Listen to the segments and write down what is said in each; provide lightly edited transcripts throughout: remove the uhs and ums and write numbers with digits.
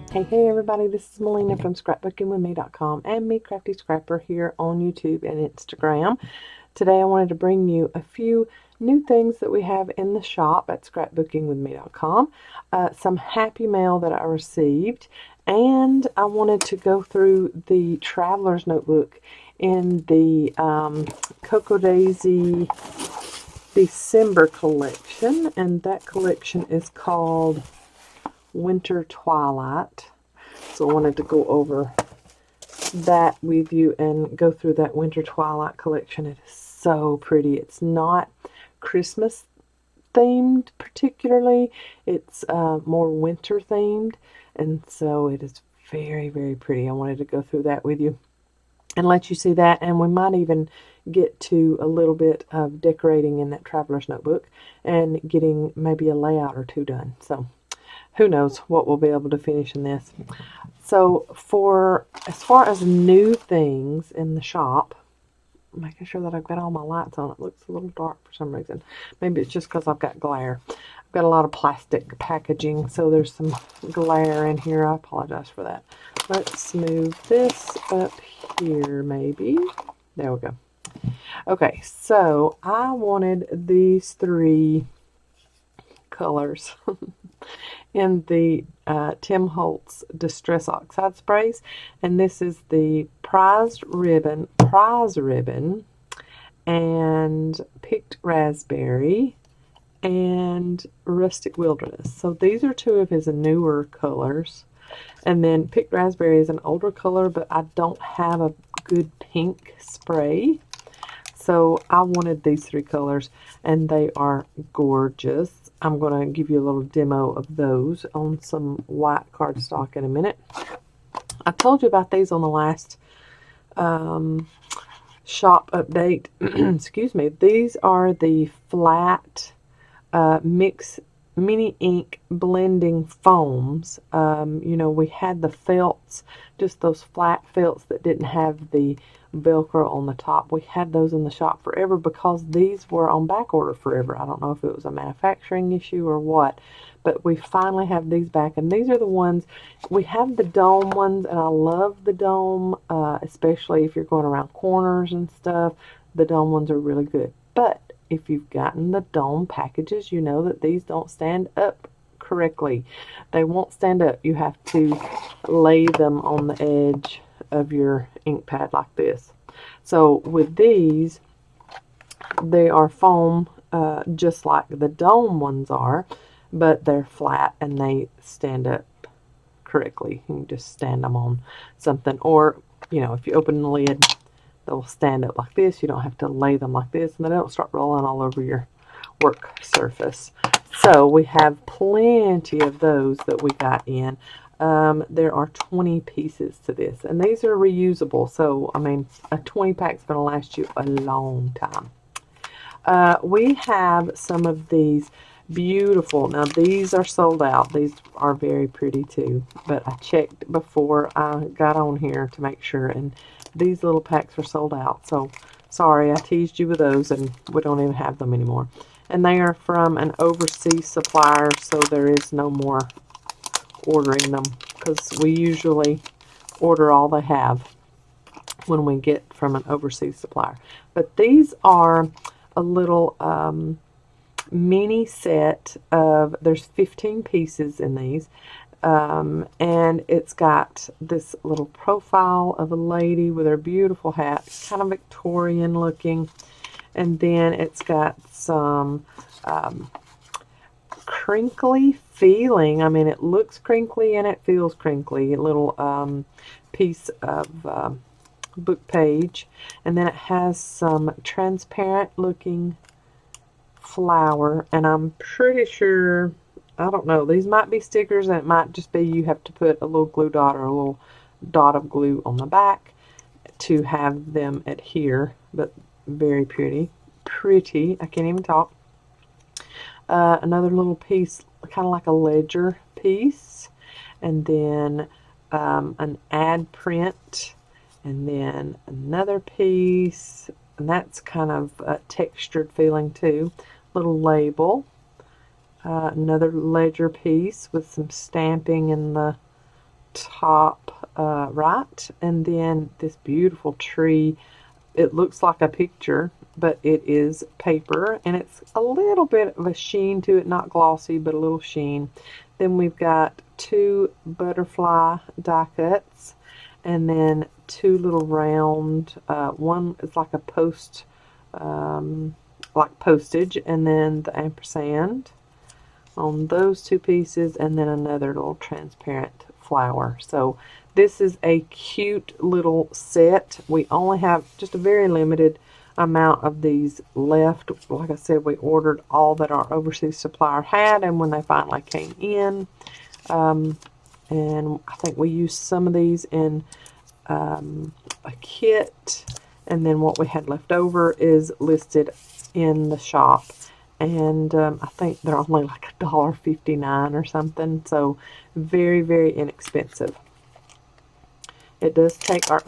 Hey everybody, this is Melina from ScrapbookingwithME.com and Me Crafty Scrapper here on YouTube and Instagram. Today I wanted to bring you a few new things that we have in the shop at ScrapbookingwithME.com, some happy mail that I received, and I wanted to go through the Traveler's notebook in the Coco Daisy December collection, and that collection is called Winter Twilight. So I wanted to go over that with you and go through that Winter Twilight collection. It is so pretty. It's not Christmas themed particularly. It's more winter themed, and so it is very, very pretty. I wanted to go through that with you and let you see that, and we might even get to a little bit of decorating in that Traveler's notebook and getting maybe a layout or two done. So who knows what we'll be able to finish in this. So as far as new things in the shop, making sure that I've got all my lights on. It looks a little dark for some reason. Maybe it's just because I've got glare. I've got a lot of plastic packaging, so there's some glare in here. I apologize for that. Let's move this up here maybe. There we go. Okay, so I wanted these three colors in the Tim Holtz Distress Oxide Sprays, and this is the prize ribbon, and picked raspberry, and rustic wilderness. So these are two of his newer colors, and then picked raspberry is an older color, but I don't have a good pink spray. So I wanted these three colors, and they are gorgeous. I'm going to give you a little demo of those on some white cardstock in a minute. I told you about these on the last shop update. Excuse me. These are the flat mix mini ink blending foams. We had the felts, just those flat felts that didn't have the Velcro on the top. We had those in the shop forever because these were on back order forever. I don't know if it was a manufacturing issue or what, but we finally have these back, and these are the ones. We have the dome ones, and I love the dome, especially if you're going around corners and stuff. The dome ones are really good, but if you've gotten the dome packages, you know that these don't stand up correctly. They won't stand up. You have to lay them on the edge of your ink pad like this. So with these, they are foam just like the dome ones are, but they're flat and they stand up correctly. You can just stand them on something, or if you open the lid, they'll stand up like this. You don't have to lay them like this, and they don't start rolling all over your work surface. So we have plenty of those that we got in. There are 20 pieces to this, and these are reusable. So, I mean, a 20 pack is going to last you a long time. We have some of these beautiful. Now, these are sold out. These are very pretty too, but I checked before I got on here to make sure, and these little packs are sold out. So, sorry, I teased you with those, and we don't even have them anymore. And they are from an overseas supplier, so there is no more ordering them, because we usually order all they have when we get from an overseas supplier. But these are a little mini set of, there's 15 pieces in these, and it's got this little profile of a lady with her beautiful hat, kind of Victorian looking, and then it's got some crinkly feeling. I mean, it looks crinkly and it feels crinkly. A little piece of book page, and then it has some transparent looking flower, and I'm pretty sure, I don't know, these might be stickers, and it might just be you have to put a little glue dot or a little dot of glue on the back to have them adhere, but very pretty. I can't even talk. Another little piece, kind of like a ledger piece, and then an ad print, and then another piece, and that's kind of a textured feeling too. Little label, another ledger piece with some stamping in the top right, and then this beautiful tree. It looks like a picture, but it is paper, and it's a little bit of a sheen to it, not glossy, but a little sheen. Then we've got 2 butterfly die cuts, and then 2 little round, one is like a post, like postage, and then the ampersand on those 2 pieces, and then another little transparent flower. So this is a cute little set. We only have just a very limited amount of these left. Like I said, we ordered all that our overseas supplier had, and when they finally came in, and I think we used some of these in a kit, and then what we had left over is listed in the shop. And I think they're only like $1.59 or something, so very, very inexpensive. It does take our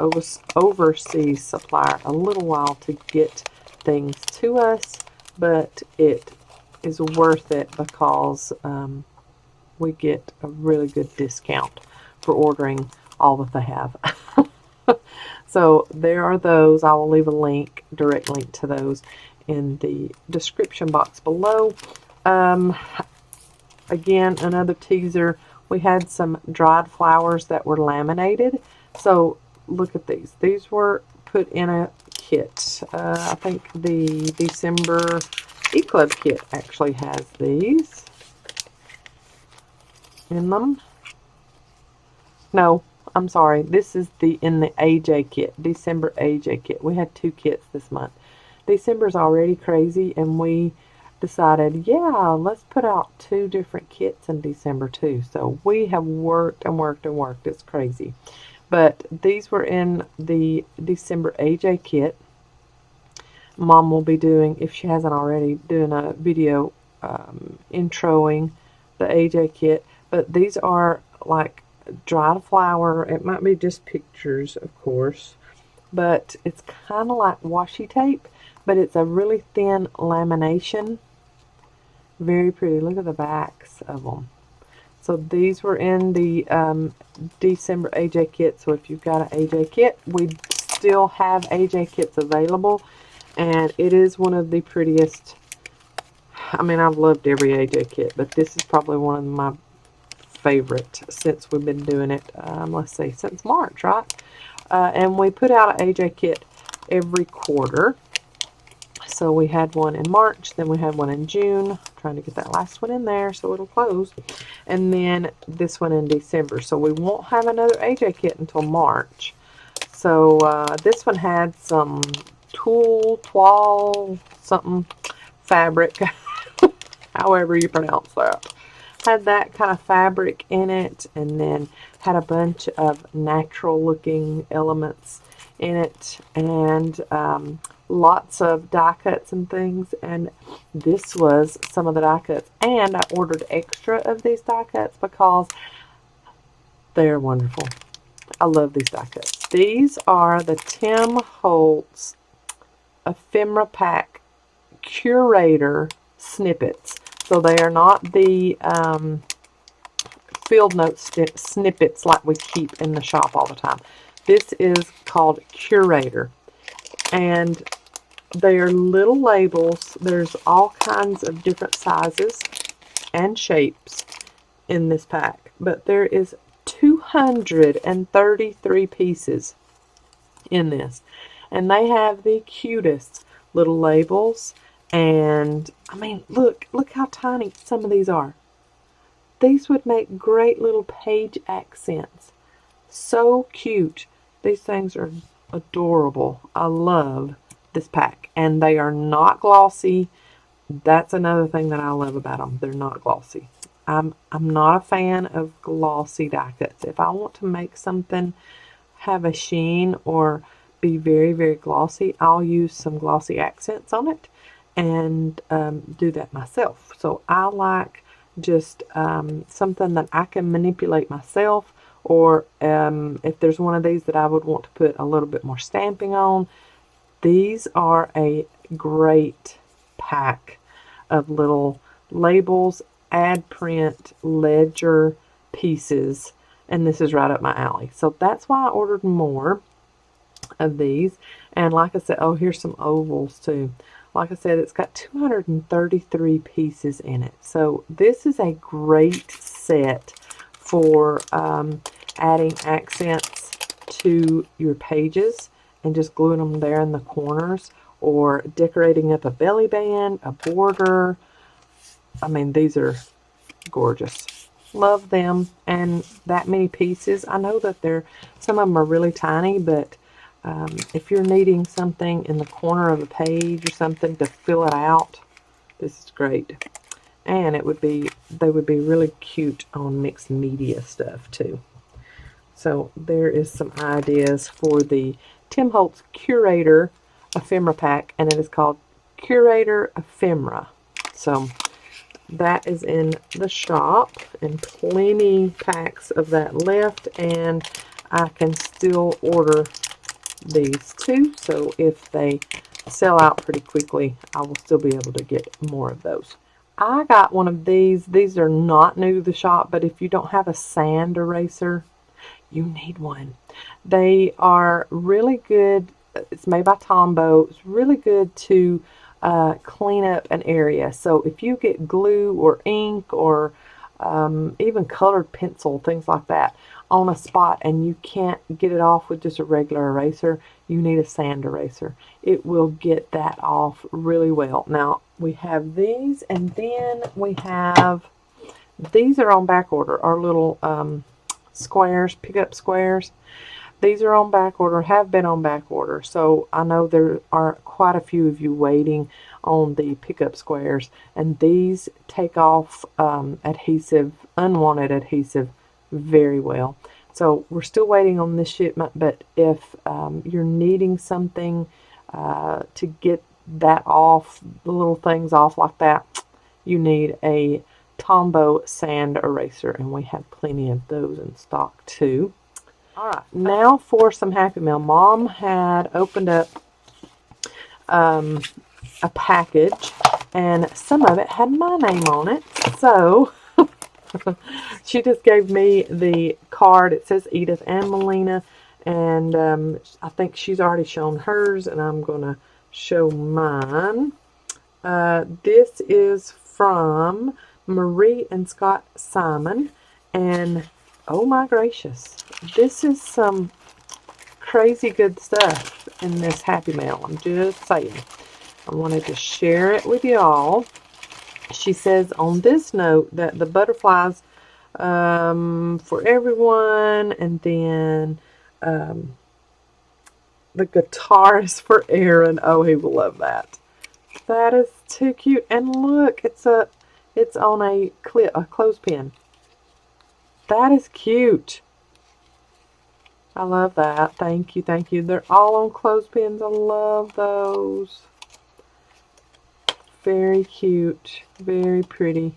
overseas supplier a little while to get things to us, but it is worth it because we get a really good discount for ordering all that they have. So there are those. I will leave a link, direct link to those in the description box below. Again, another teaser. We had some dried flowers that were laminated. So look at these. These were put in a kit. I think the December E-Club kit actually has these in them. No, I'm sorry. This is in the AJ kit, December AJ kit. We had 2 kits this month. December's already crazy, and we decided, yeah, let's put out 2 different kits in December too. So we have worked and worked and worked. It's crazy. But these were in the December AJ kit. Mom will be doing, if she hasn't already, doing a video introing the AJ kit. But these are like dried flower. It might be just pictures, of course, but it's kind of like washi tape, but it's a really thin lamination. Very pretty. Look at the backs of them. So these were in the December AJ kit. So if you've got an AJ kit, we still have AJ kits available, and it is one of the prettiest. I mean, I've loved every AJ kit, but this is probably one of my favorite since we've been doing it, let's see, since March, right? And we put out an AJ kit every quarter. So we had one in March, then we had one in June. I'm trying to get that last one in there so it'll close. And then this one in December. So we won't have another AJ kit until March. So this one had some toile, something fabric, however you pronounce that. Had that kind of fabric in it, and then had a bunch of natural looking elements in it, and lots of die cuts and things. And this was some of the die cuts, and I ordered extra of these die cuts because they're wonderful. I love these die cuts. These are the Tim Holtz Ephemera Pack Curator Snippets. So they are not the field note snippets like we keep in the shop all the time. This is called Curator, and they are little labels. There's all kinds of different sizes and shapes in this pack, but there is 233 pieces in this, and they have the cutest little labels. And I mean, look how tiny some of these are. These would make great little page accents. So cute. These things are adorable. I love this pack, and they are not glossy. That's another thing that I love about them. They're not glossy. I'm not a fan of glossy die cuts. If I want to make something have a sheen or be very, very glossy, I'll use some glossy accents on it and do that myself. So I like just something that I can manipulate myself, or if there's one of these that I would want to put a little bit more stamping on. These are a great pack of little labels, ad print, ledger pieces and this is right up my alley. So that's why I ordered more of these. And like I said, oh, here's some ovals too. Like I said, it's got 233 pieces in it. So this is a great set for adding accents to your pages and just gluing them there in the corners, or decorating up a belly band, a border. I mean, these are gorgeous. Love them. And that many pieces. I know that some of them are really tiny, but if you're needing something in the corner of a page or something to fill it out, this is great. And they would be really cute on mixed media stuff too. So there is some ideas for the Tim Holtz Curator Ephemera pack, and it is called Curator Ephemera. So that is in the shop, and plenty packs of that left, and I can still order these too. So if they sell out pretty quickly, I will still be able to get more of those. I got one of these. These are not new to the shop, but if you don't have a sand eraser, you need one. They are really good. It's made by Tombow. It's really good to clean up an area. So if you get glue or ink or even colored pencil, things like that, on a spot and you can't get it off with just a regular eraser, you need a sand eraser. It will get that off really well. Now we have these, and then we have these are on back order. Our little squares, pickup squares. These are on back order, have been on back order. So I know there are quite a few of you waiting on the pickup squares, and these take off adhesive, unwanted adhesive, very well. So we're still waiting on this shipment, but if you're needing something to get that off, the little things off like that, you need a Tombow sand eraser, and we have plenty of those in stock too. Alright, now for some Happy Mail. Mom had opened up a package, and some of it had my name on it, so she just gave me the card. It says Edith and Melina, and I think she's already shown hers, and I'm going to show mine. This is from Marie and Scott Simon, and oh my gracious, this is some crazy good stuff in this Happy Mail. I'm just saying. I wanted to share it with y'all. She says on this note that the butterflies for everyone, and then the guitar is for Aaron. Oh, he will love that. That is too cute. And look, it's on a clip, a clothespin. That is cute. I love that. Thank you, thank you. They're all on clothespins. I love those. Very cute. Very pretty.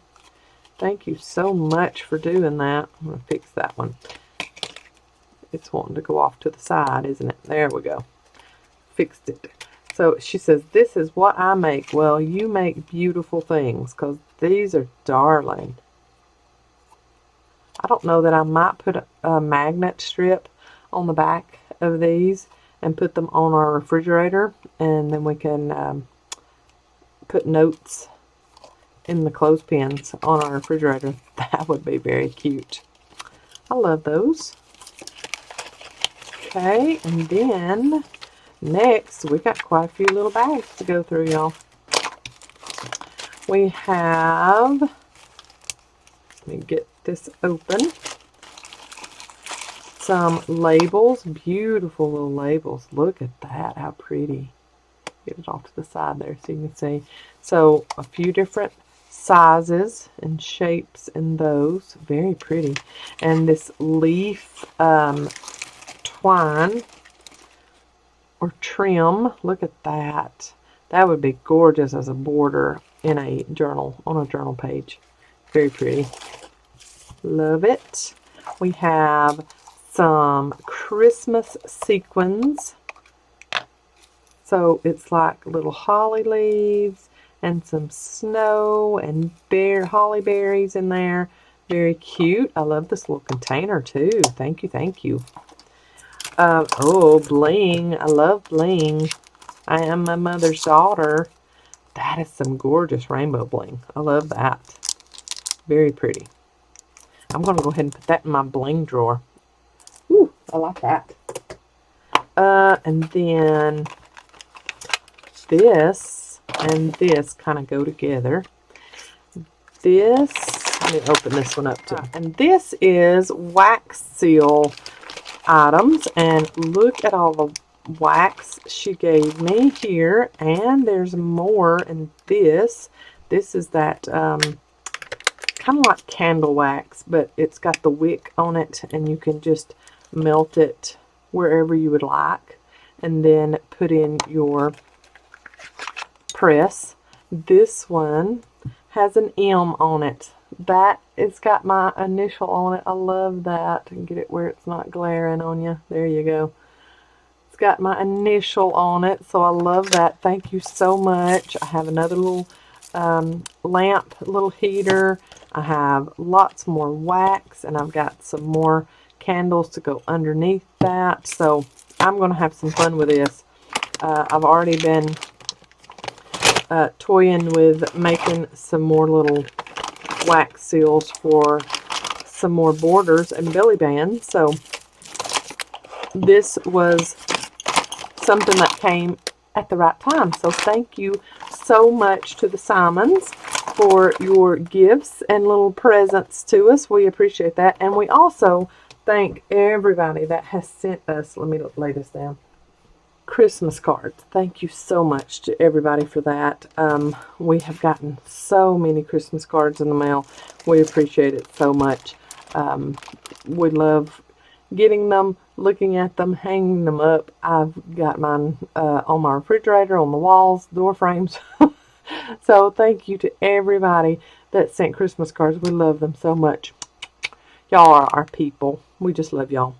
Thank you so much for doing that. I'm going to fix that one. It's wanting to go off to the side, isn't it? There we go. Fixed it. So she says, this is what I make. Well, you make beautiful things, because these are darling. I don't know that I might put a magnet strip on the back of these and put them on our refrigerator, and then we can put notes in the clothespins on our refrigerator. That would be very cute. I love those. Okay, and then next we got quite a few little bags to go through, y'all. We have, let me get this open, some labels, beautiful little labels. Look at that, how pretty. Get it off to the side there so you can see. So a few different sizes and shapes in those. Very pretty. And this leaf twine or trim. Look at that. That would be gorgeous as a border in a journal, on a journal page. Very pretty. Love it. We have some Christmas sequins. So it's like little holly leaves and some snow and holly berries in there. Very cute. I love this little container too. Thank you, thank you. Oh, bling. I love bling. I am my mother's daughter. That is some gorgeous rainbow bling. I love that. Very pretty. I'm going to go ahead and put that in my bling drawer. Ooh, I like that. And then this and this kind of go together. This, let me open this one up too. And this is wax seal items. And look at all the wax she gave me here. And there's more in this. This is that kind of like candle wax, but it's got the wick on it, and you can just melt it wherever you would like, and then put in your press. This one has an M on it. That, it's got my initial on it. I love that. And get it where it's not glaring on you. There you go. It's got my initial on it, so I love that. Thank you so much. I have another little lamp, little heater. I have lots more wax, and I've got some more candles to go underneath that. So I'm going to have some fun with this. I've already been toying with making some more little wax seals for some more borders and belly bands. So this was something that came at the right time. So thank you so much to the Simons for your gifts and little presents to us. We appreciate that. And we also thank everybody that has sent us, let me lay this down, Christmas cards. Thank you so much to everybody for that. We have gotten so many Christmas cards in the mail. We appreciate it so much. We love getting them, looking at them, hanging them up. I've got mine on my refrigerator, on the walls, door frames. So thank you to everybody that sent Christmas cards. We love them so much. Y'all are our people. We just love y'all.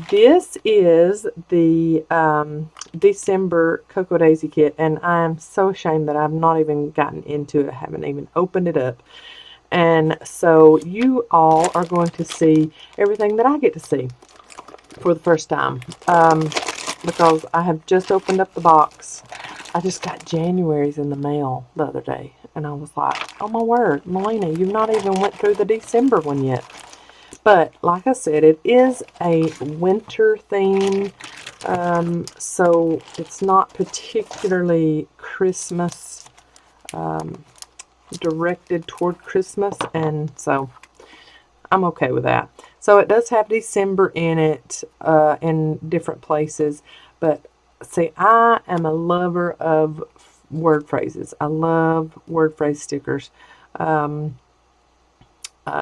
This is the December Coco Daisy kit, and I'm so ashamed that I've not even gotten into it. I haven't even opened it up. And so you all are going to see everything that I get to see for the first time, because I have just opened up the box. I just got January's in the mail the other day, and I was like, oh my word, Melina, you've not even went through the December one yet. But like I said, it is a winter theme, so it's not particularly Christmas, directed toward Christmas, and so I'm okay with that. So it does have December in it, in different places, but see, I am a lover of word phrases. I love word phrase stickers.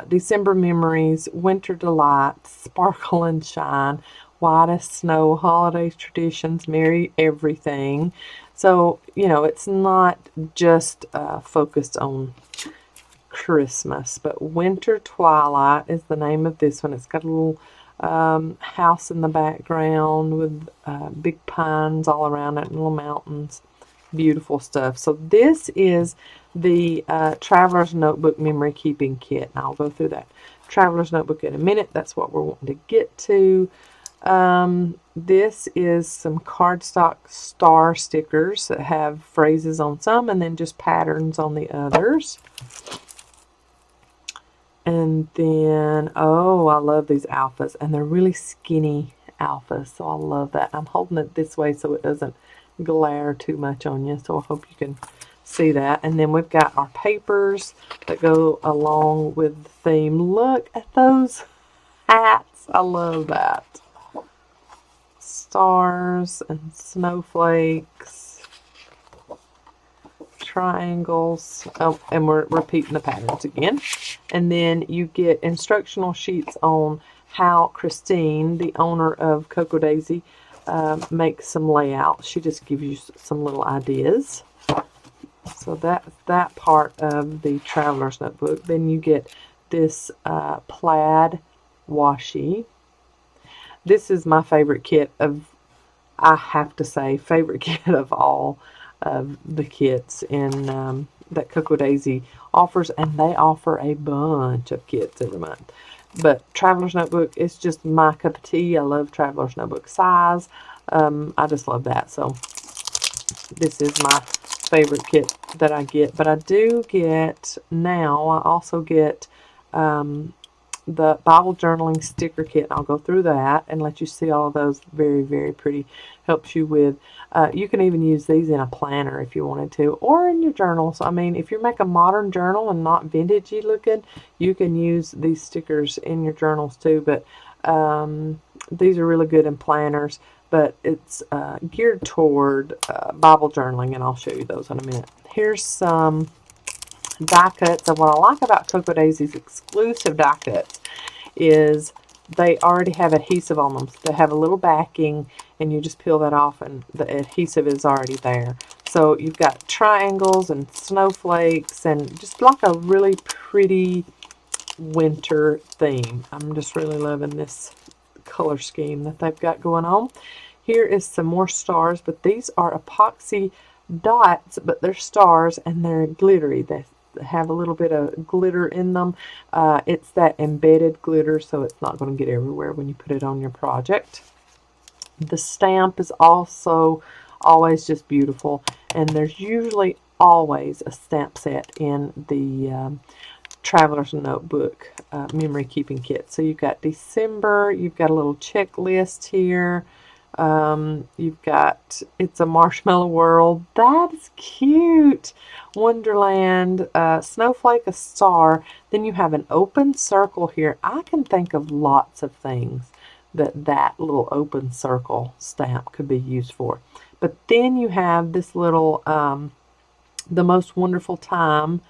December memories, winter delights, sparkle and shine, white as snow, holidays, traditions, merry everything. So, you know, it's not just focused on Christmas, but Winter Twilight is the name of this one. It's got a little house in the background with big pines all around it and little mountains. Beautiful stuff. So this is the Traveler's Notebook Memory Keeping Kit. And I'll go through that Traveler's Notebook in a minute. That's what we're wanting to get to. This is some cardstock star stickers that have phrases on some and then just patterns on the others. And then, oh, I love these alphas. And they're really skinny alphas, so I love that. I'm holding it this way so it doesn't glare too much on you, so I hope you can see that. And then we've got our papers that go along with the theme. Look at those hats. I love that. Stars and snowflakes, triangles. Oh, and we're repeating the patterns again. And then you get instructional sheets on how Christine, the owner of Coco Daisy, makes some layouts. She just gives you some little ideas. So that's that part of the Traveler's Notebook. Then you get this plaid washi. This is my favorite kit of, I have to say, favorite kit of all of the kits in that Coco Daisy offers, and they offer a bunch of kits every month. But Traveler's Notebook is just my cup of tea. I love Traveler's Notebook size. I just love that. So this is my favorite kit that I get. But I do get now, I also get the Bible journaling sticker kit, and I'll go through that and let you see all of those. Very, very pretty. Helps you with, you can even use these in a planner if you wanted to, or in your journals. I mean, if you make a modern journal and not vintagey looking, you can use these stickers in your journals too. But these are really good in planners, but it's geared toward Bible journaling, and I'll show you those in a minute. Here's some die cuts, and what I like about Coco Daisy's exclusive die cuts is they already have adhesive on them. So they have a little backing, and you just peel that off and the adhesive is already there. So you've got triangles and snowflakes and just like a really pretty winter theme. I'm just really loving this color scheme that they've got going on. Here is some more stars, but these are epoxy dots, but they're stars and they're glittery. They have a little bit of glitter in them. It's that embedded glitter, so it's not going to get everywhere when you put it on your project. The stamp is also always just beautiful, and there's usually always a stamp set in the Traveler's Notebook memory keeping kit. So you've got December, you've got a little checklist here. You've got It's a Marshmallow World. That is cute. Wonderland, Snowflake, a star. Then you have an open circle here. I can think of lots of things that little open circle stamp could be used for. But then you have this little The Most Wonderful Time.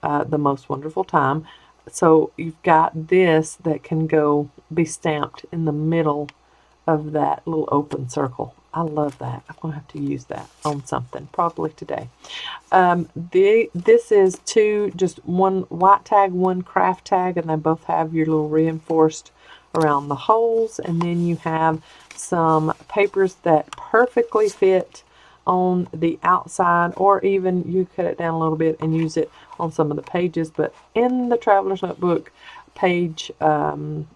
The Most Wonderful Time. So you've got this that can be stamped in the middle of that little open circle. I love that. I'm going to have to use that on something, probably today. This is just one white tag, one craft tag, and they both have your little reinforced around the holes. And then you have some papers that perfectly fit on the outside, or even you cut it down a little bit and use it on some of the pages. But in the Traveler's Notebook page, in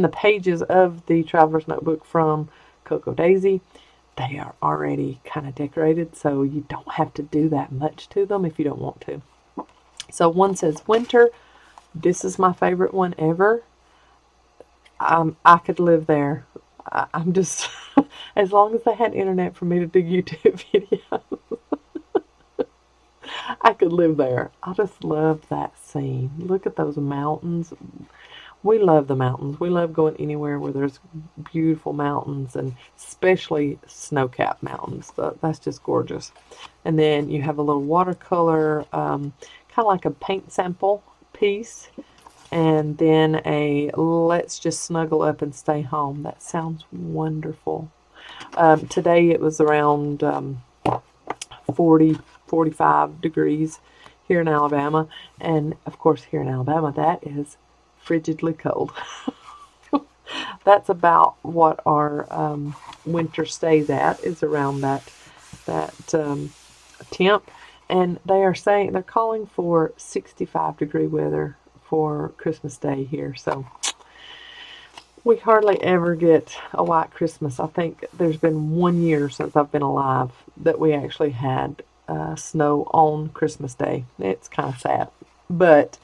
the pages of the Traveler's Notebook from Coco Daisy, they are already kind of decorated, so you don't have to do that much to them if you don't want to. So one says winter. This is my favorite one ever. I could live there. I'm just, as long as they had internet for me to do YouTube videos, I could live there. I just love that scene. Look at those mountains. We love the mountains. We love going anywhere where there's beautiful mountains, and especially snow-capped mountains. That's just gorgeous. And then you have a little watercolor, kind of like a paint sample piece. And then a Let's Just Snuggle Up and Stay Home. That sounds wonderful. Today it was around 40, 45 degrees here in Alabama. And of course here in Alabama that is frigidly cold. That's about what our winter stays at, is around that temp. And they're calling for 65-degree weather for Christmas Day here. So we hardly ever get a white Christmas. I think there's been 1 year since I've been alive that we actually had snow on Christmas Day. It's kind of sad, but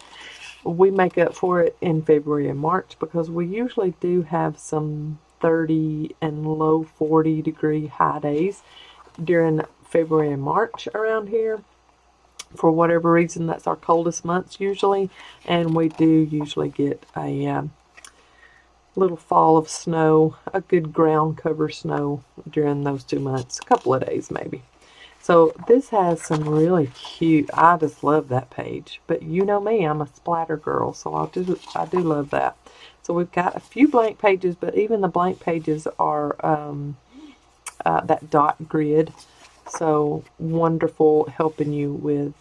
we make up for it in February and March, because we usually do have some 30 and low 40-degree high days during February and March around here. For whatever reason, that's our coldest months usually, and we do usually get a little fall of snow, a good ground cover snow during those 2 months, a couple of days maybe. So this has some really cute, I just love that page. But you know me, I'm a splatter girl, so I do love that. So we've got a few blank pages, but even the blank pages are that dot grid. So wonderful, helping you with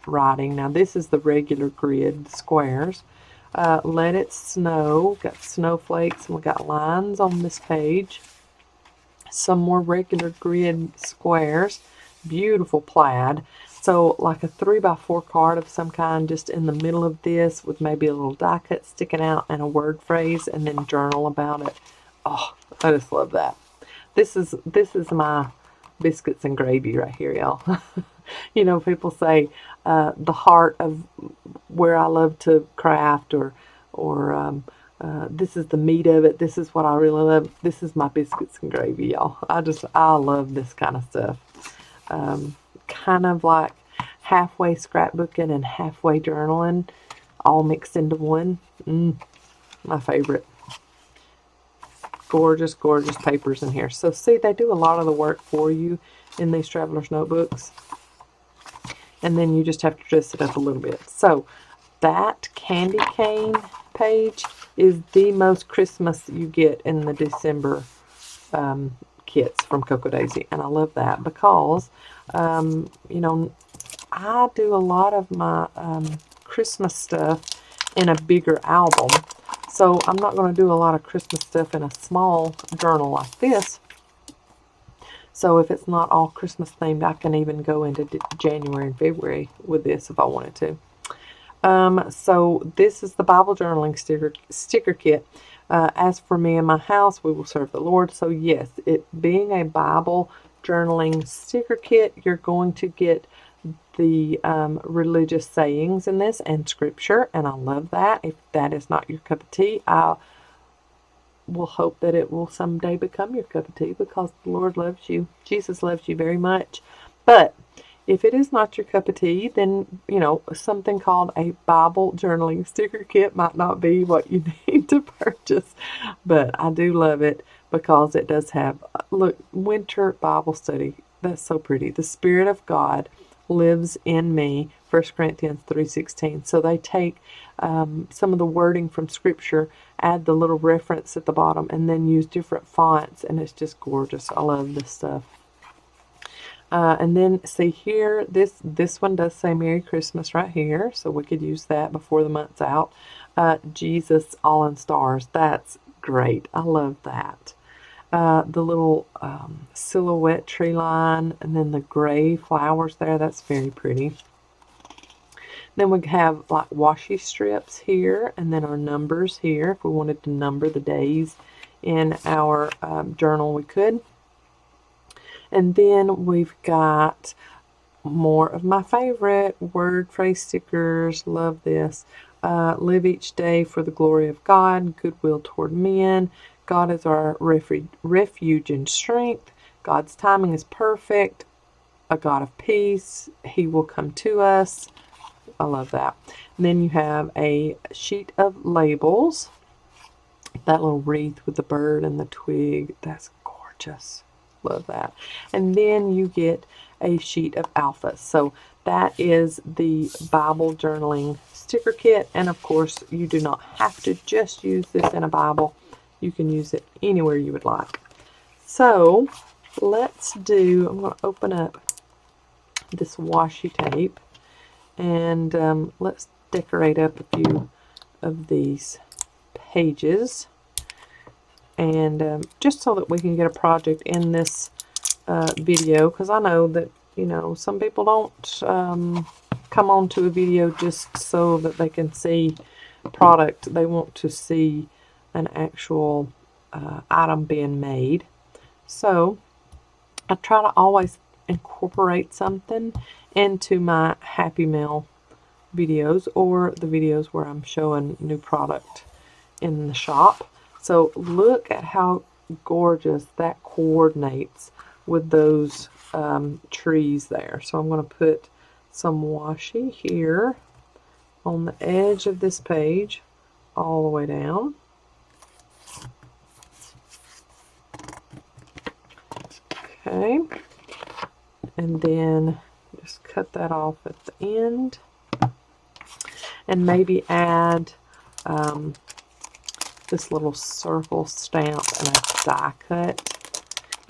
writing. Now this is the regular grid squares. Let It Snow. Got snowflakes, and we got lines on this page. Some more regular grid squares. Beautiful plaid. So like a 3x4 card of some kind just in the middle of this with maybe a little die cut sticking out and a word phrase, and then journal about it. Oh, I just love that. This is my biscuits and gravy right here, y'all. You know, people say the heart of where I love to craft, or this is the meat of it. This is what I really love. This is my biscuits and gravy, y'all. I love this kind of stuff. Kind of like halfway scrapbooking and halfway journaling, all mixed into one. My favorite. Gorgeous, gorgeous papers in here. So see, they do a lot of the work for you in these Traveler's notebooks. And then you just have to dress it up a little bit. So that candy cane page is the most Christmas you get in the December kits from Coco Daisy. And I love that because, you know, I do a lot of my Christmas stuff in a bigger album. So I'm not going to do a lot of Christmas stuff in a small journal like this. So if it's not all Christmas themed, I can even go into January and February with this if I wanted to. So this is the Bible journaling sticker kit. As for me and my house, we will serve the Lord. So yes, it being a Bible journaling sticker kit, you're going to get the religious sayings in this and scripture, and I love that. If that is not your cup of tea, I will hope that it will someday become your cup of tea, because the Lord loves you. Jesus loves you very much. But if it is not your cup of tea, then, you know, something called a Bible journaling sticker kit might not be what you need to purchase. But I do love it because it does have, look, winter Bible study. That's so pretty. The Spirit of God lives in me, 1 Corinthians 3:16. So they take some of the wording from Scripture, add the little reference at the bottom, and then use different fonts, and it's just gorgeous. I love this stuff. And then see here, this one does say Merry Christmas right here, so we could use that before the month's out. Jesus all in stars. That's great. I love that. The little silhouette tree line, and then the gray flowers there. That's very pretty. Then we have like washi strips here, and then our numbers here. If we wanted to number the days in our journal, we could. And then we've got more of my favorite word phrase stickers. Love this. Live each day for the glory of God, goodwill toward men. God is our refuge and strength. God's timing is perfect. A God of peace. He will come to us. I love that. And then you have a sheet of labels. That little wreath with the bird and the twig. That's gorgeous. Love that. And then you get a sheet of alphas. So that is the Bible journaling sticker kit. And of course, you do not have to just use this in a Bible. You can use it anywhere you would like. So let's do, I'm going to open up this washi tape, and let's decorate up a few of these pages. And just so that we can get a project in this video, because I know that, you know, some people don't come onto a video just so that they can see product. They want to see an actual item being made. So I try to always incorporate something into my Happy Mail videos, or the videos where I'm showing new product in the shop. So look at how gorgeous that coordinates with those trees there. So I'm going to put some washi here on the edge of this page all the way down. Okay. And then just cut that off at the end. And maybe add this little circle stamp and a die cut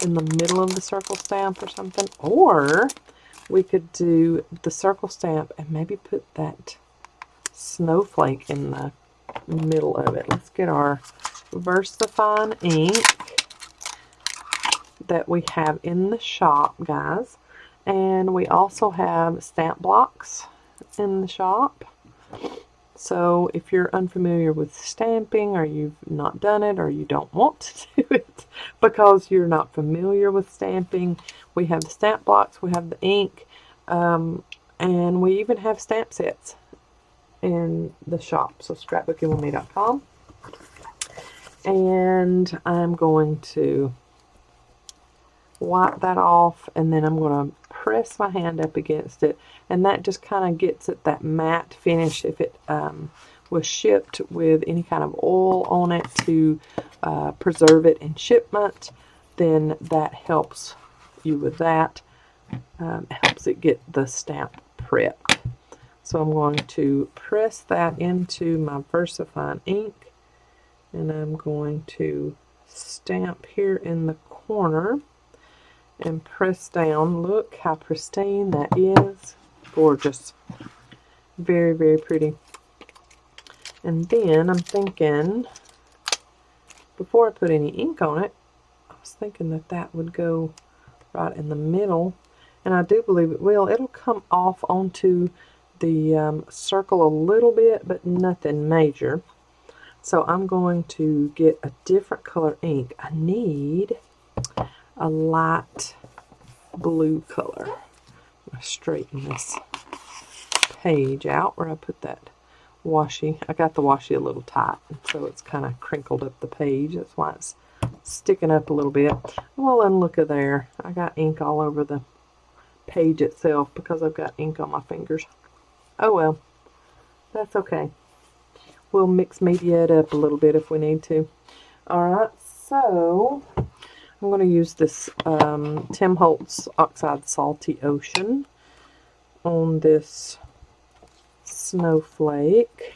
in the middle of the circle stamp or something. Or we could do the circle stamp and maybe put that snowflake in the middle of it. Let's get our VersaFine ink that we have in the shop, guys. And we also have stamp blocks in the shop. So if you're unfamiliar with stamping, or you've not done it, or you don't want to do it because you're not familiar with stamping, we have the stamp blocks, we have the ink, and we even have stamp sets in the shop. So ScrapbookingwithME.com. And I'm going to wipe that off, and then I'm going to press my hand up against it, and that just kind of gets it that matte finish. If it was shipped with any kind of oil on it to preserve it in shipment, then that helps you with that. Helps it get the stamp prepped. So I'm going to press that into my VersaFine ink, and I'm going to stamp here in the corner and press down. Look how pristine that is. Gorgeous. Very, very pretty. And then I'm thinking, before I put any ink on it, I was thinking that that would go right in the middle, and I do believe it will. It'll come off onto the circle a little bit, but nothing major. So I'm going to get a different color ink. I need a light blue color. I'm going to straighten this page out where I put that washi. I got the washi a little tight, so it's kind of crinkled up the page. That's why it's sticking up a little bit. Well, and look at there. I got ink all over the page itself because I've got ink on my fingers. Oh well, that's okay. We'll mix media it up a little bit if we need to. Alright, so I'm going to use this Tim Holtz Oxide Salty Ocean on this snowflake.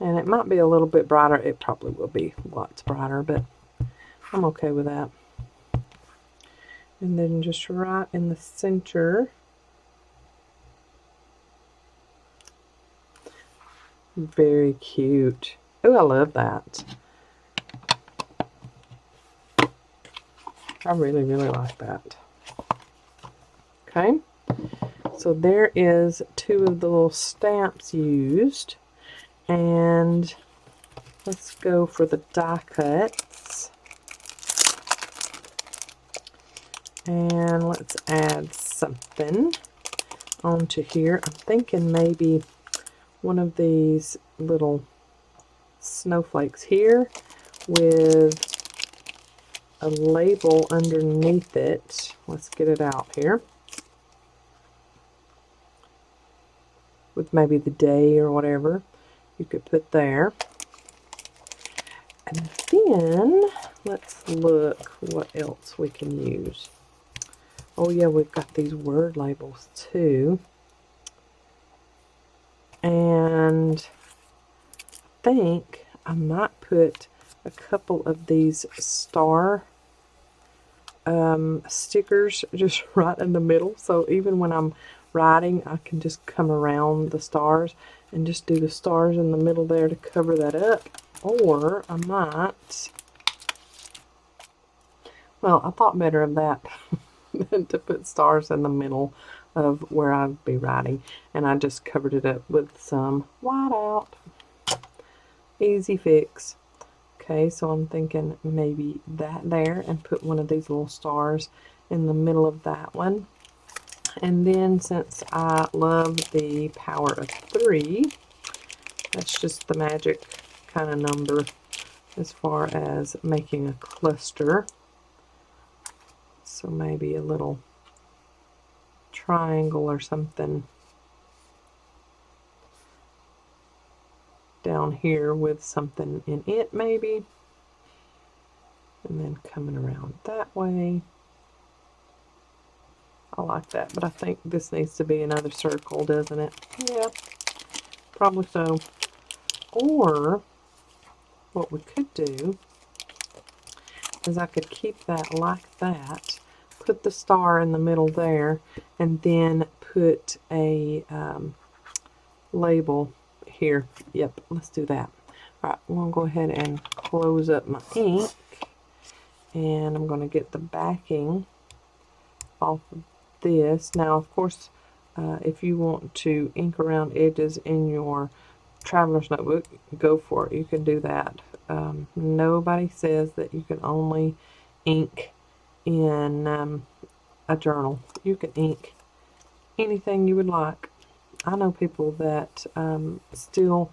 And it might be a little bit brighter. It probably will be lots brighter, but I'm okay with that. And then just right in the center, very cute. Oh, I love that. I really, really like that. Okay, so there is two of the little stamps used, and let's go for the die cuts. And let's add something onto here. I'm thinking maybe one of these little snowflakes here with a label underneath it. Let's get it out here. With maybe the day or whatever you could put there. And then let's look what else we can use. Oh yeah, we've got these word labels too. And I think I might put a couple of these star stickers just right in the middle, so even when I'm writing I can just come around the stars and just do the stars in the middle there to cover that up. Or I might, well, I thought better of that than to put stars in the middle of where I'd be writing, and I just covered it up with some white out. Easy fix. Okay, so I'm thinking maybe that there, and put one of these little stars in the middle of that one. And then since I love the power of 3, that's just the magic kind of number as far as making a cluster. So maybe a little triangle or something down here with something in it maybe, and then coming around that way. I like that, but I think this needs to be another circle, doesn't it? Yeah, probably so. Or what we could do is I could keep that like that, put the star in the middle there, and then put a label here. Yep, let's do that. Alright, I'm going to go ahead and close up my ink, and I'm going to get the backing off of this. Now, of course, if you want to ink around edges in your Traveler's notebook, go for it. You can do that. Nobody says that you can only ink in a journal. You can ink anything you would like. I know people that still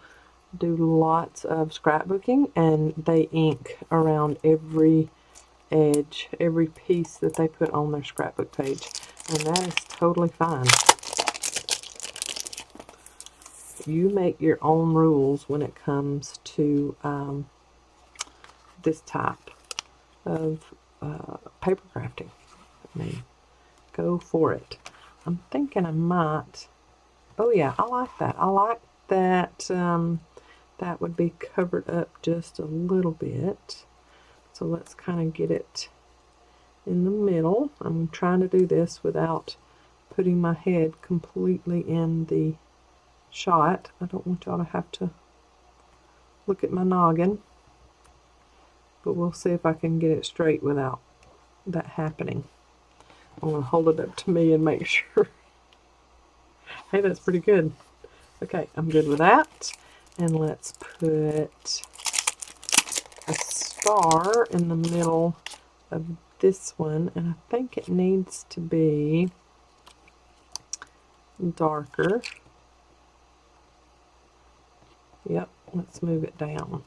do lots of scrapbooking, and they ink around every edge, every piece that they put on their scrapbook page, and that is totally fine. You make your own rules when it comes to this type of paper crafting. I mean, go for it. I'm thinking I might, oh yeah, I like that. I like that that would be covered up just a little bit. So let's kind of get it in the middle. I'm trying to do this without putting my head completely in the shot. I don't want y'all to have to look at my noggin, but we'll see if I can get it straight without that happening. I'm going to hold it up to me and make sure. Hey, that's pretty good. Okay, I'm good with that. And let's put a star in the middle of this one, and I think it needs to be darker. Yep, let's move it down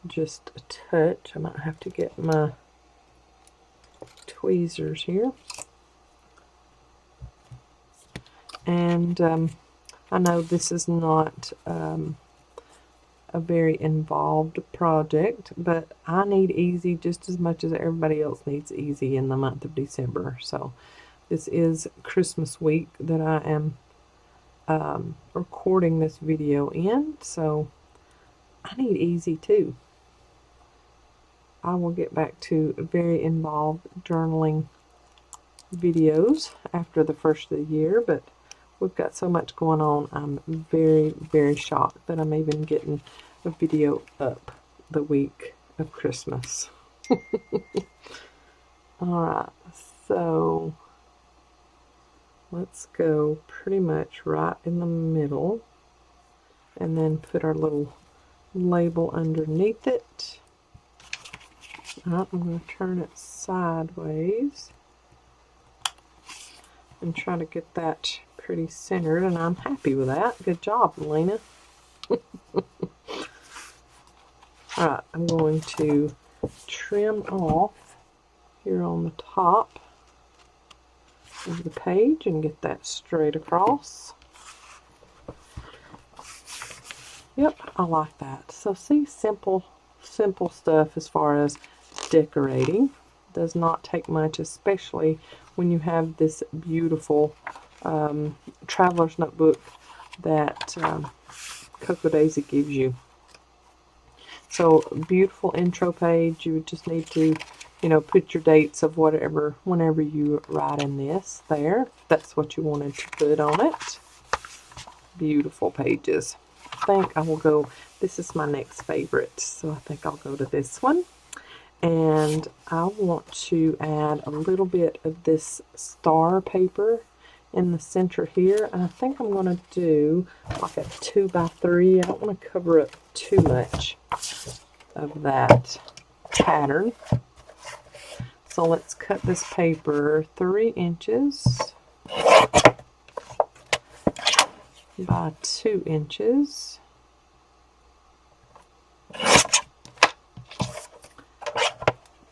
just a touch. I might have to get my tweezers here. And I know this is not a very involved project, but I need easy just as much as everybody else needs easy in the month of December. So this is Christmas week that I am recording this video in, so I need easy too. I will get back to very involved journaling videos after the first of the year, but we've got so much going on. I'm very, very shocked that I'm even getting a video up the week of Christmas. Alright, so let's go pretty much right in the middle and then put our little label underneath it. I'm going to turn it sideways and try to get that pretty centered, and I'm happy with that. Good job, Melina. Alright, I'm going to trim off here on the top of the page and get that straight across. Yep, I like that. So see, simple stuff as far as decorating. Does not take much, especially when you have this beautiful Traveler's notebook that Coco Daisy gives you. So beautiful intro page. You would just need to, you know, put your dates of whatever, whenever you write in this there. That's what you wanted to put on it. Beautiful pages. I think I will go, this is my next favorite, so I think I'll go to this one. And I want to add a little bit of this star paper in the center here. And I think I'm going to do like a 2x3. I don't want to cover up too much of that pattern. So let's cut this paper 3 inches by 2 inches.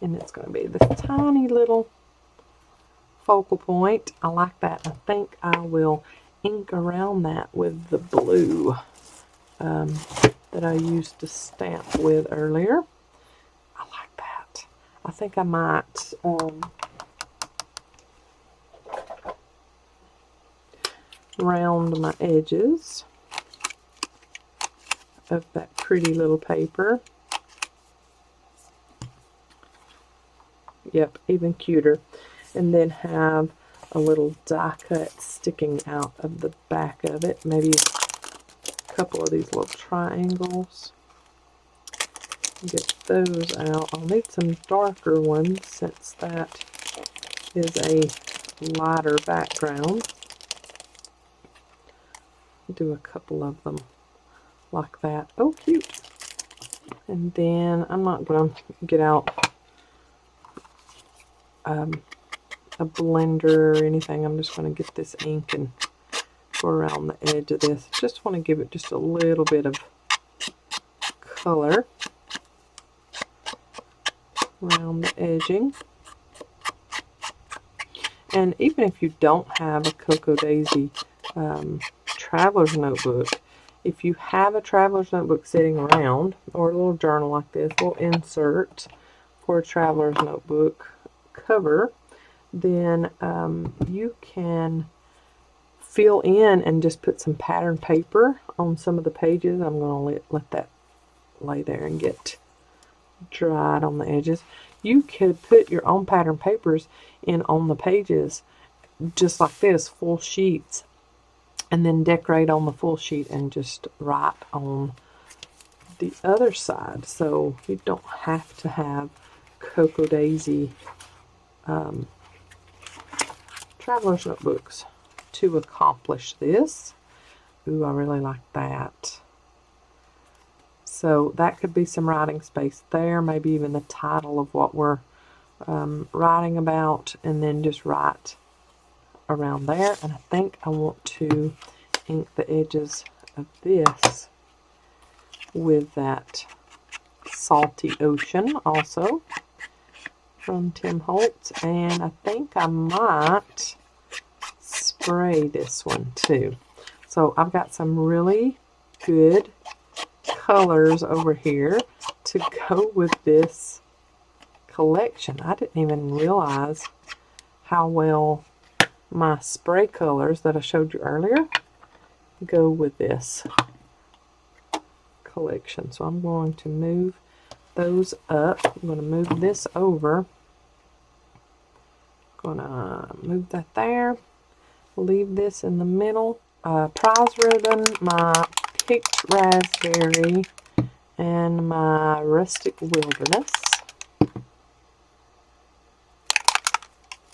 And it's going to be this tiny little focal point. I like that. I think I will ink around that with the blue that I used to stamp with earlier. I like that. I think I might round my edges of that pretty little paper. Yep, even cuter. And then have a little die cut sticking out of the back of it. Maybe a couple of these little triangles. Get those out. I'll need some darker ones since that is a lighter background. Do a couple of them like that. Oh, cute. And then I'm not going to get out a blender or anything. I'm just going to get this ink and go around the edge of this. Just want to give it just a little bit of color around the edging. And even if you don't have a Coco Daisy Traveler's notebook, if you have a Traveler's notebook sitting around, or a little journal like this, a little insert for a Traveler's notebook cover, then you can fill in and just put some pattern paper on some of the pages. I'm going to let that lay there and get dried on the edges. You could put your own pattern papers in on the pages just like this, full sheets, and then decorate on the full sheet and just write on the other side. So you don't have to have Coco Daisy Traveler's notebooks to accomplish this. Ooh, I really like that. So that could be some writing space there, maybe even the title of what we're writing about, and then just write around there. And I think I want to ink the edges of this with that Salty Ocean also from Tim Holtz, and I think I might spray this one too. So I've got some really good colors over here to go with this collection. I didn't even realize how well my spray colors that I showed you earlier go with this collection. So I'm going to move those up. I'm going to move this over. Going to move that there. Leave this in the middle. Prize ribbon, my picked raspberry, and my rustic wilderness.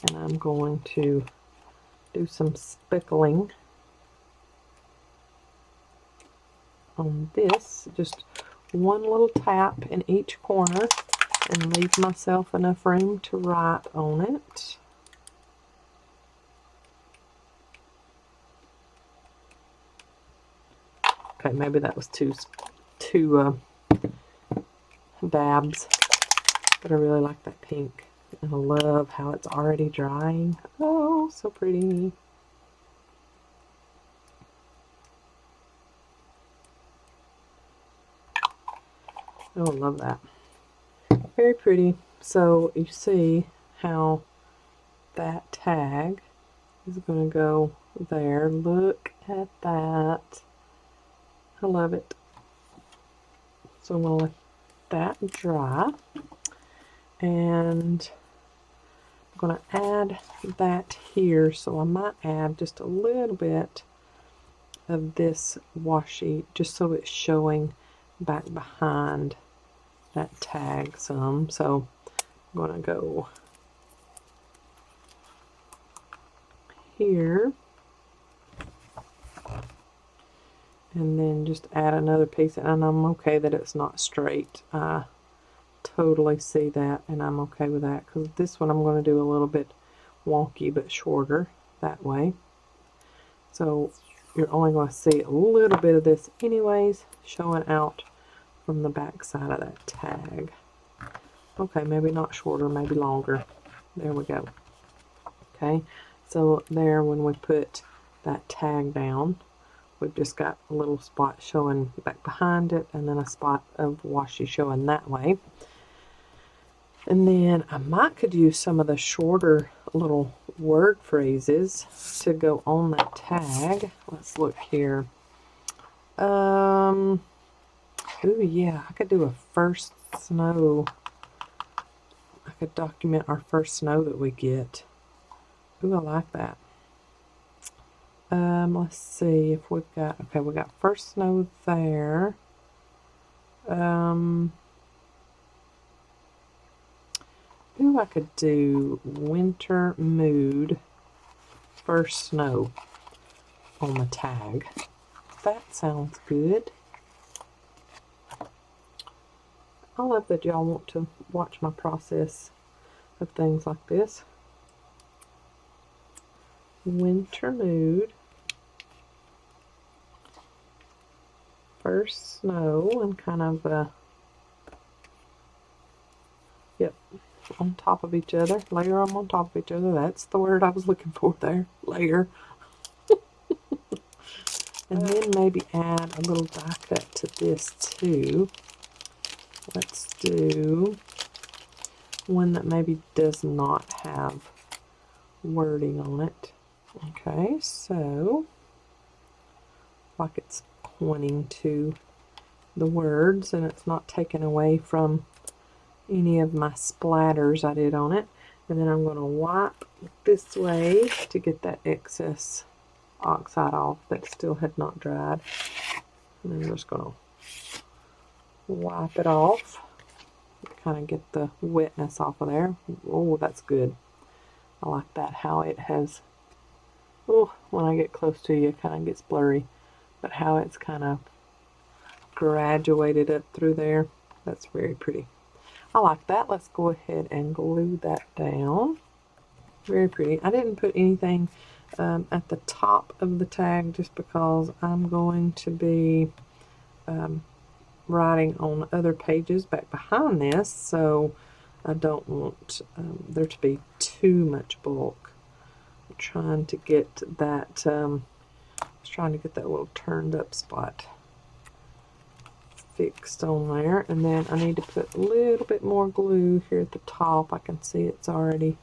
And I'm going to do some speckling on this. Just one little tap in each corner and leave myself enough room to write on it. Okay, maybe that was two dabs, but I really like that pink, and I love how it's already drying. Oh, so pretty. Oh, I love that. Very pretty. So you see how that tag is going to go there. Look at that. I love it. So I'm going to let that dry, and I'm going to add that here. So I might add just a little bit of this washi just so it's showing back behind that tag some. So I'm going to go here and then just add another piece, and I'm okay that it's not straight. I totally see that, and I'm okay with that, because this one I'm going to do a little bit wonky but shorter that way. So you're only going to see a little bit of this anyways showing out from the back side of that tag. Okay, maybe not shorter, maybe longer. There we go. Okay, so there, when we put that tag down, we've just got a little spot showing back behind it, and then a spot of washi showing that way. And then I might could use some of the shorter little word phrases to go on that tag. Let's look here. Ooh, yeah, I could do a first snow. I could document our first snow that we get. Ooh, I like that. Let's see if we've got, okay, we got first snow there. Ooh, I could do winter mood first snow on the tag. That sounds good. I love that y'all want to watch my process of things like this. Winter mood. First snow, and kind of, yep, on top of each other. Layer them on top of each other. That's the word I was looking for there. Layer. And then maybe add a little die cut to this too. Let's do one that maybe does not have wording on it. Okay, so like it's pointing to the words and it's not taken away from any of my splatters I did on it. And then I'm going to wipe this way to get that excess oxide off that still had not dried. And then I'm just going to wipe it off, kind of get the wetness off of there. Oh, that's good. I like that, how it has, oh, when I get close to you, it kind of gets blurry, but how it's kind of graduated up through there, that's very pretty. I like that. Let's go ahead and glue that down. Very pretty. I didn't put anything at the top of the tag just because I'm going to be writing on other pages back behind this, so I don't want there to be too much bulk. I'm trying to get that little turned up spot fixed on there, and then I need to put a little bit more glue here at the top. I can see it's already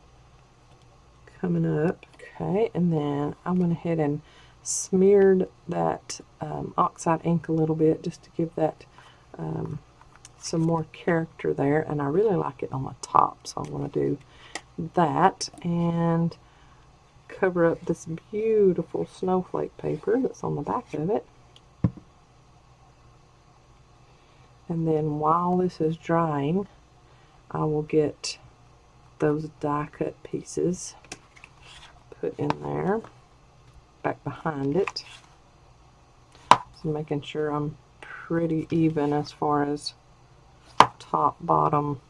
coming up. Okay, and then I went ahead and smeared that oxide ink a little bit just to give that some more character there, and I really like it on the top, so I'm going to do that and cover up this beautiful snowflake paper that's on the back of it. And then while this is drying, I will get those die cut pieces put in there, back behind it. So making sure I'm pretty even as far as top, bottom,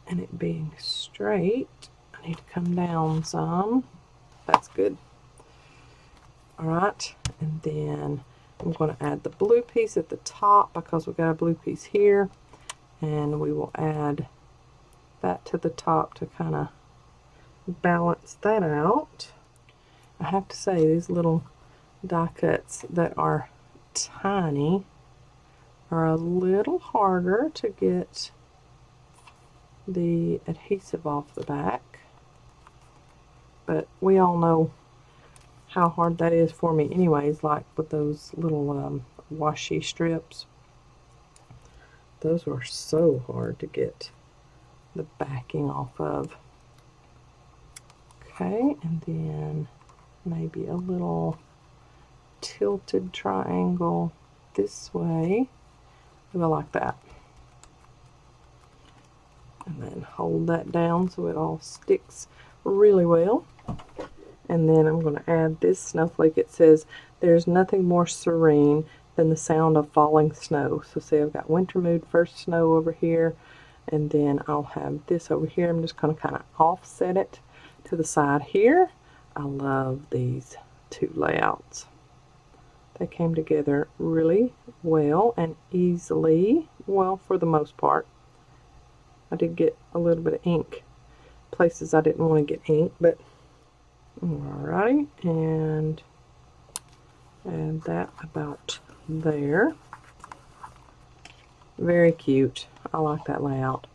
and it being straight. I need to come down some. That's good. Alright, and then I'm going to add the blue piece at the top because we've got a blue piece here, and we will add that to the top to kind of balance that out. I have to say, these little die cuts that are tiny are a little harder to get the adhesive off the back, but we all know how hard that is for me anyways, like with those little washi strips. Those were so hard to get the backing off of. Okay, and then maybe a little tilted triangle this way. I like that. And then hold that down so it all sticks really well. And then I'm going to add this snowflake. It says, "There's nothing more serene than the sound of falling snow." So see, I've got winter mood, first snow over here, and then I'll have this over here. I'm just going to kind of offset it to the side here. I love these two layouts. They came together really well and easily, well, for the most part. I did get a little bit of ink places I didn't want to get ink, but alrighty, and add that about there. Very cute. I like that layout.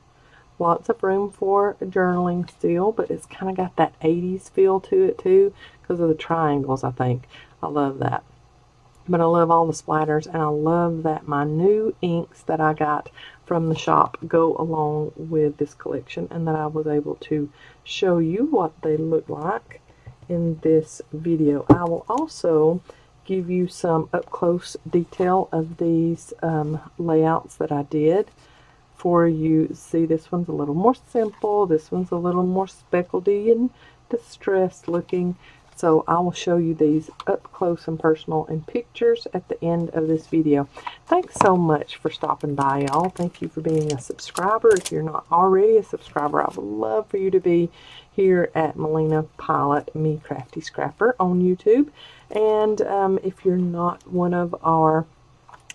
Lots of room for journaling still, but it's kind of got that 80s feel to it too because of the triangles, I think. I love that. But I love all the splatters, and I love that my new inks that I got from the shop go along with this collection, and that I was able to show you what they look like in this video. I will also give you some up-close detail of these layouts that I did for you. See, this one's a little more simple, this one's a little more speckledy and distressed looking. So I will show you these up close and personal in pictures at the end of this video. Thanks so much for stopping by, y'all. Thank you for being a subscriber. If you're not already a subscriber, I would love for you to be here at Melina Pylant, Me Crafty Scrapper on YouTube. And if you're not one of our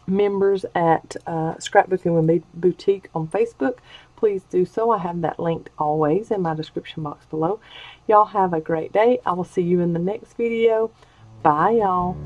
members at Scrapbooking with Me Boutique on Facebook, please do so. I have that linked always in my description box below. Y'all have a great day. I will see you in the next video. Bye, y'all.